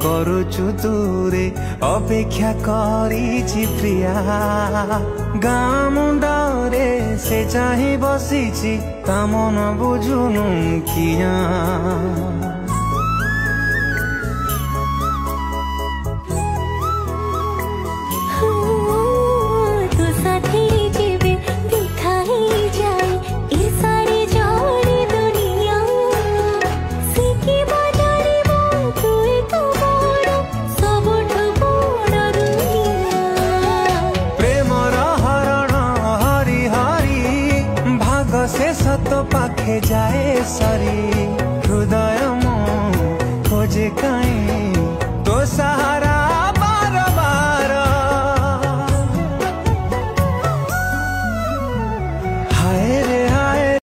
କରୁଛୁ ଦୂରେ ଅପେକ୍ଷା କରିଛି ପ୍ରିୟା ଗାଁ ମୁଣ୍ଡରେ ସେ ଚାହିଁ ବସିଛି ତା ମନ ବୁଝୁନୁ କିଆ से सत पाखे जाए सरी हृदय मो खोजे कहीं तो सहारा